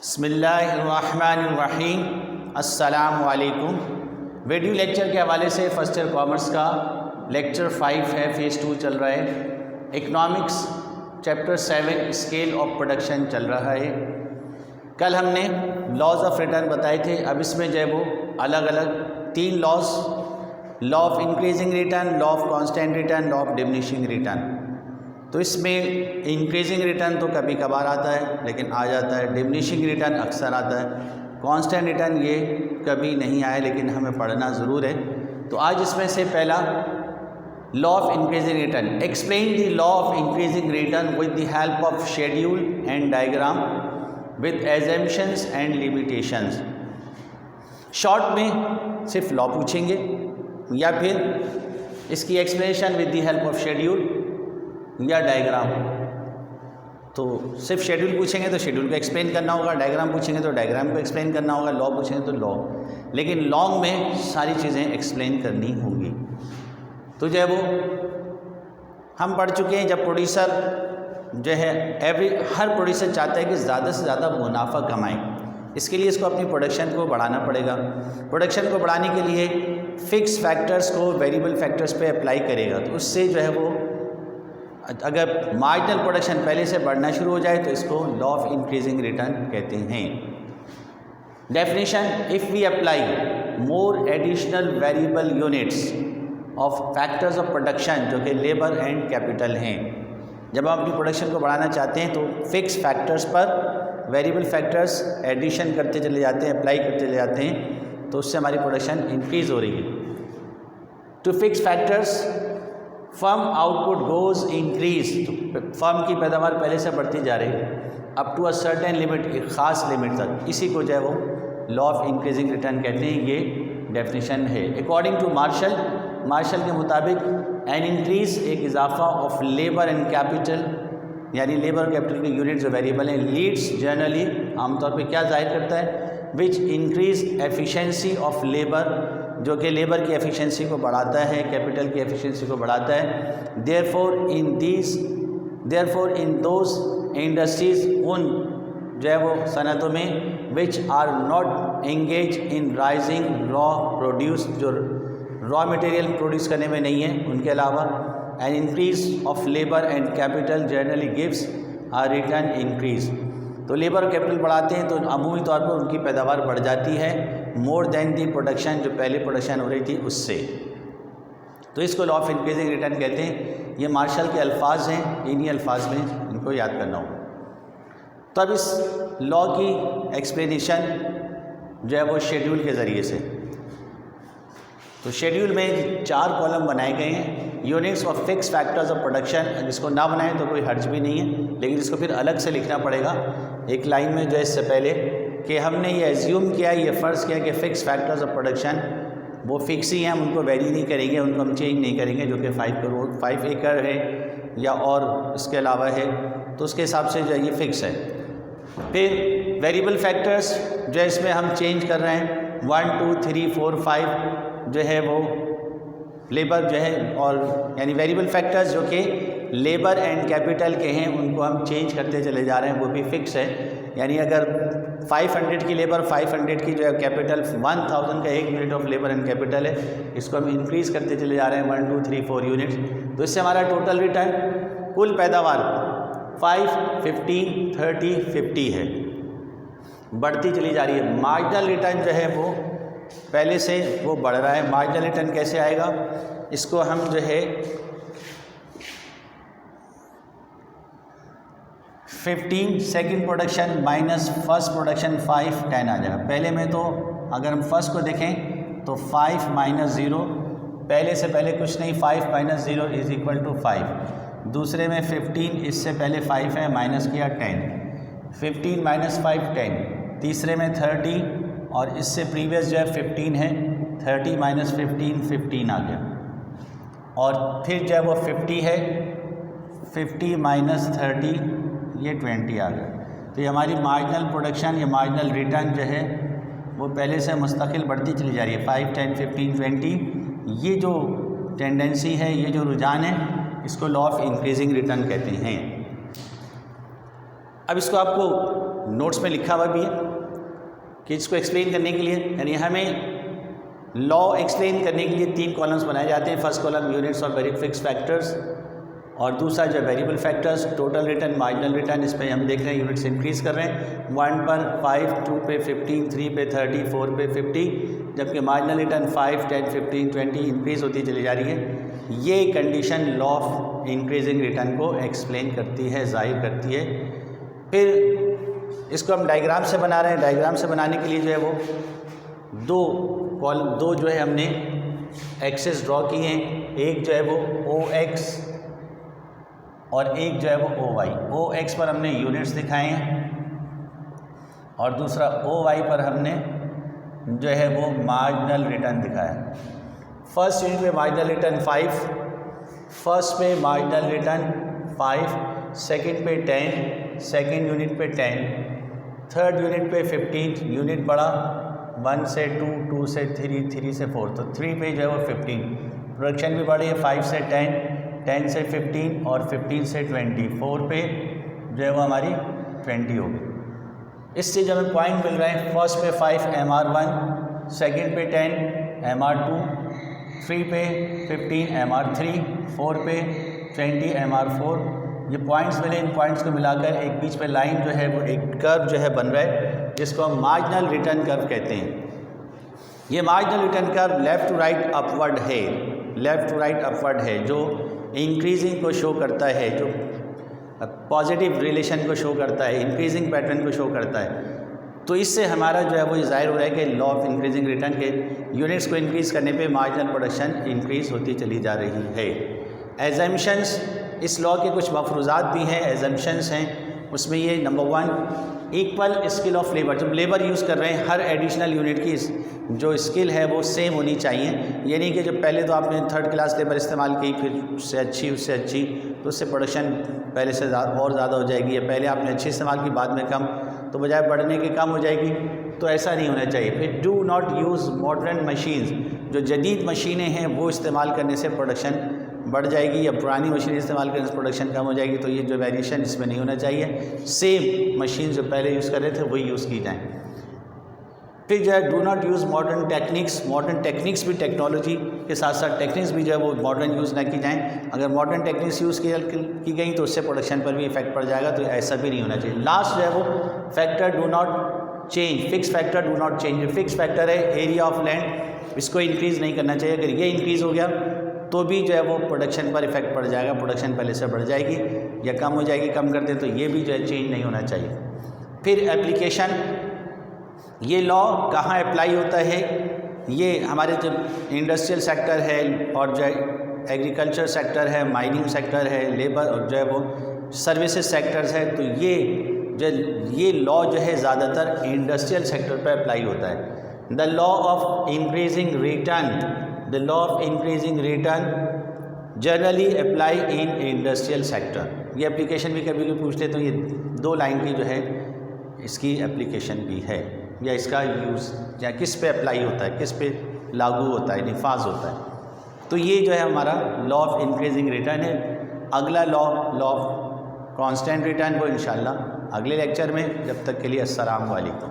बिस्मिल्लाहिर्रहमानिर्रहीम। अस्सलामु अलैकुम। वीडियो लेक्चर के हवाले से फर्स्ट ईयर कॉमर्स का लेक्चर 5 है, फ़ेज़ 2 चल रहा है। Economics chapter 7 scale of production चल रहा है। कल हमने लॉज ऑफ रिटर्न बताए थे। अब इसमें जो है वो अलग अलग 3 laws, law of increasing return, law of constant return, law of diminishing return. तो इसमें इंक्रीजिंग रिटर्न तो कभी कभार आता है लेकिन आ जाता है, डिमिनिशिंग रिटर्न अक्सर आता है, कांस्टेंट रिटर्न ये कभी नहीं आया लेकिन हमें पढ़ना ज़रूर है। तो आज इसमें से पहला law of increasing return. Explain the law of increasing return with the help of schedule and diagram with assumptions and limitations. Short में सिर्फ लॉ पूछेंगे या फिर इसकी explanation with the help of schedule या डायग्राम। तो सिर्फ शेड्यूल पूछेंगे तो शेड्यूल को एक्सप्लेन करना होगा, डायग्राम पूछेंगे तो डायग्राम को एक्सप्लेन करना होगा, लॉ पूछेंगे तो लॉ, लेकिन लॉन्ग में सारी चीज़ें एक्सप्लेन करनी होंगी। तो जो है वो हम पढ़ चुके हैं। जब प्रोड्यूसर जो है हर प्रोड्यूसर चाहता है कि ज़्यादा से ज़्यादा मुनाफा कमाए, इसके लिए इसको अपनी प्रोडक्शन को बढ़ाना पड़ेगा। प्रोडक्शन को बढ़ाने के लिए फिक्स फैक्टर्स को वेरिएबल फैक्टर्स पे अप्लाई करेगा। तो उससे जो है वो अगर मार्जिनल प्रोडक्शन पहले से बढ़ना शुरू हो जाए तो इसको लॉ ऑफ इंक्रीजिंग रिटर्न कहते हैं। Definition, if we apply more additional variable units of factors of production, जो कि लेबर एंड कैपिटल हैं। जब हम अपनी प्रोडक्शन को बढ़ाना चाहते हैं तो फिक्स फैक्टर्स पर वेरिएबल फैक्टर्स एडिशन करते चले जाते हैं, अप्लाई करते चले जाते हैं, तो उससे हमारी प्रोडक्शन इंक्रीज़ हो रही है। To fix factors firm output goes increase. तो फर्म की पैदावार पहले से बढ़ती जा रही है up to a certain limit, एक ख़ास लिमिट तक। इसी को जो है वो लॉ ऑफ इंक्रीजिंग रिटर्न कहते हैं। ये डेफिनेशन है। अकॉर्डिंग टू मार्शल के मुताबिक एन इंक्रीज, एक इजाफा ऑफ लेबर एंड कैपिटल, यानी लेबर और कैपिटल के यूनिट जो वेरिएबल हैं, लीड्स जनरली आमतौर पर क्या जाहिर करता है, which increase efficiency of labour, जो कि लेबर की एफिशिएंसी को बढ़ाता है, कैपिटल की एफिशिएंसी को बढ़ाता है। देयरफॉर इन दोज इंडस्ट्रीज, उन जो है वो सनतों में, which are not engage in raising raw produce, जो रॉ मटेरियल प्रोड्यूस करने में नहीं है, उनके अलावा an increase of labour and capital generally gives a return increase. तो लेबर और कैपिटल बढ़ाते हैं तो अमूमी तौर पर उनकी पैदावार बढ़ जाती है मोर देन दी प्रोडक्शन, जो पहले प्रोडक्शन हो रही थी उससे। तो इसको लॉ ऑफ इंक्रीजिंग रिटर्न कहते हैं। ये मार्शल के अल्फाज हैं, इन्हीं अल्फाज में इनको याद करना होगा। तो अब इस लॉ की एक्सप्लेनेशन जो है वो शेड्यूल के ज़रिए से। तो शेड्यूल में 4 कॉलम बनाए गए हैं। Units of fix factors of production, जिसको ना बनाएं तो कोई हर्ज भी नहीं है, लेकिन इसको फिर अलग से लिखना पड़ेगा एक लाइन में, जो है इससे पहले कि हमने ये एज्यूम किया, ये फ़र्ज़ किया कि फ़िक्स फैक्टर्स ऑफ प्रोडक्शन वो फिक्स ही हैं, हम उनको वेरी नहीं करेंगे, उनको हम चेंज नहीं करेंगे, जो कि 5 एकड़ है या और इसके अलावा है, तो उसके हिसाब से जो है ये फ़िक्स है। फिर वेरिएबल फैक्टर्स जो है इसमें हम चेंज कर रहे हैं, 1 2 3 4 5 जो है वो लेबर जो है, और यानी वेरिएबल फैक्टर्स जो कि लेबर एंड कैपिटल के हैं उनको हम चेंज करते चले जा रहे हैं, वो भी फिक्स है। यानी अगर 500 की लेबर, 500 की जो है कैपिटल, 1000 का 1 unit of labour and capital है, इसको हम इंक्रीज़ करते चले जा रहे हैं 1 2 3 4 यूनिट्स। तो इससे हमारा टोटल रिटर्न, कुल पैदावार 5 15 30 50 है, बढ़ती चली जा रही है। मार्जिनल रिटर्न जो है वो पहले से वो बढ़ रहा है। मार्जिनल रिटर्न कैसे आएगा, इसको हम जो है 15 second production minus first production 5 10 आ जाएगा। पहले में तो अगर हम फर्स्ट को देखें तो 5 माइनस 0, पहले से पहले कुछ नहीं, 5 माइनस 0 इज इक्वल टू 5। दूसरे में 15, इससे पहले 5 है, माइनस किया 10, 15 माइनस 5 10। तीसरे में 30 और इससे प्रीवियस जो है 15 है, 30 माइनस 15 15 आ गया। और फिर जो है वो 50 है, 50 माइनस 30 ये 20 आ गया। तो ये हमारी मार्जिनल प्रोडक्शन, ये मार्जिनल रिटर्न जो है वो पहले से मुस्तकिल बढ़ती चली जा रही है। 5 10 15 20, ये जो टेंडेंसी है, ये जो रुझान है, इसको लॉ ऑफ इंक्रीजिंग रिटर्न कहते हैं। अब इसको आपको नोट्स में लिखा हुआ भी है कि इसको एक्सप्लेन करने के लिए, यानी हमें लॉ एक्सप्लेन करने के लिए 3 कॉलम्स बनाए जाते हैं। फर्स्ट कॉलम यूनिट्स और वेरी फिक्स फैक्टर्स, और दूसरा जो variable factors, total return, marginal return. इस पर हम देख रहे हैं यूनिट्स इंक्रीज़ कर रहे हैं, 1 पर 5, 2 पे 15, 3 पे 30, 4 पे 50, जबकि मार्जिनल रिटर्न 5, 10, 15, 20 इंक्रीज़ होती चली जा रही है। ये condition law of increasing return को एक्सप्लेन करती है, ज़ाहिर करती है। फिर इसको हम डायग्राम से बना रहे हैं। डायग्राम से बनाने के लिए जो है वो दो जो है हमने एक्सेस ड्रॉ किए हैं, एक जो है वो OX और एक जो है वो OY। OX पर हमने यूनिट्स दिखाए हैं और दूसरा OY पर हमने जो है वो मार्जिनल रिटर्न दिखाया है। फर्स्ट यूनिट पे मार्जिनल रिटर्न 5, फर्स्ट पे मार्जिनल रिटर्न 5, सेकंड पे 10, सेकंड यूनिट पे 10, थर्ड यूनिट पे 15, यूनिट बढ़ा 1 से 2, 2 से 3, 3 से 4, तो 3 पे जो है वो 15। प्रोडक्शन भी बढ़ी है 5 से 10, 10 से 15 और 15 से 20, 4 पे जो है वो हमारी 20 होगी। इससे जो हमें पॉइंट मिल रहे हैं, फर्स्ट पे 5 MR1, सेकंड पे 10 MR2, 3 पे 15 MR3, 4 पे 20 MR4। ये पॉइंट्स मिले, इन पॉइंट्स को मिलाकर एक बीच पे लाइन जो है वो एक कर्व जो है बन रहा है, जिसको हम मार्जिनल रिटर्न कर्व कहते हैं। ये marginal return curve left to right upward है, लेफ़्ट टू राइट अपवर्ड है, जो इंक्रीजिंग को शो करता है, जो पॉजिटिव रिलेशन को शो करता है, इंक्रीजिंग पैटर्न को शो करता है। तो इससे हमारा जो है वो ज़ाहिर हो रहा है कि लॉ ऑफ इंक्रीजिंग रिटर्न के यूनिट्स को इंक्रीज़ करने पे मार्जिनल प्रोडक्शन इंक्रीज़ होती चली जा रही है। एजम्पशंस, इस लॉ के कुछ मफरूज़ात भी हैं, एजम्पशंस हैं। उसमें ये number 1, equal skill of labour. जब लेबर यूज़ कर रहे हैं, हर एडिशनल यूनिट की जो स्किल है वो सेम होनी चाहिए। ये नहीं कि जब पहले तो आपने 3rd क्लास लेबर इस्तेमाल की, फिर उससे अच्छी, तो उससे प्रोडक्शन पहले से और ज़्यादा हो जाएगी, या पहले आपने अच्छी इस्तेमाल की बाद में कम, तो बजाय बढ़ने के कम हो जाएगी। तो ऐसा नहीं होना चाहिए। फिर do not use modern machines, जो जदीद मशीनें हैं वो इस्तेमाल करने से प्रोडक्शन बढ़ जाएगी, या पुरानी मशीन इस्तेमाल करने से प्रोडक्शन कम हो जाएगी। तो ये जो वेरिएशन इसमें नहीं होना चाहिए। सेम मशीन जो पहले यूज़ कर रहे थे वही यूज़ की जाएँ। फिर जो है do not use modern techniques. Modern techniques भी, टेक्नोलॉजी के साथ साथ टेक्निक्स भी जो है वो मॉडर्न यूज़ ना की जाएँ। अगर मॉडर्न टेक्निक्स यूज़ की गई तो उससे प्रोडक्शन पर भी इफेक्ट पड़ जाएगा, तो ऐसा भी नहीं होना चाहिए। लास्ट जो है वो factor do not change, fix factor do not change. Fix factor है एरिया ऑफ लैंड, इसको इंक्रीज़ नहीं करना चाहिए। अगर ये इंक्रीज़ हो गया तो भी जो है वो प्रोडक्शन पर इफेक्ट पड़ जाएगा, प्रोडक्शन पहले से बढ़ जाएगी या कम हो जाएगी, कम करते तो ये भी जो है चेंज नहीं होना चाहिए। फिर एप्लीकेशन, ये लॉ कहाँ अप्लाई होता है? ये हमारे जब इंडस्ट्रियल सेक्टर है और जो एग्रीकल्चर सेक्टर है, माइनिंग सेक्टर है, लेबर और जो है वो सर्विसेज सेक्टर्स है, तो ये लॉ जो है ज़्यादातर इंडस्ट्रियल सेक्टर पर अप्लाई होता है। The law of increasing return, the law of increasing return generally apply in industrial sector. ये एप्लीकेशन भी कभी कभी पूछते, तो ये 2 लाइन की जो है इसकी एप्लीकेशन भी है, या इसका यूज़ या किस पे अप्लाई होता है, किस पे लागू होता है, निफाज होता है। तो ये जो है हमारा लॉ ऑफ इंक्रीजिंग रिटर्न है। अगला लॉ ऑफ कांस्टेंट रिटर्न, वो इंशाल्लाह अगले लेक्चर में। जब तक के लिए अस्सलाम वालेकुम।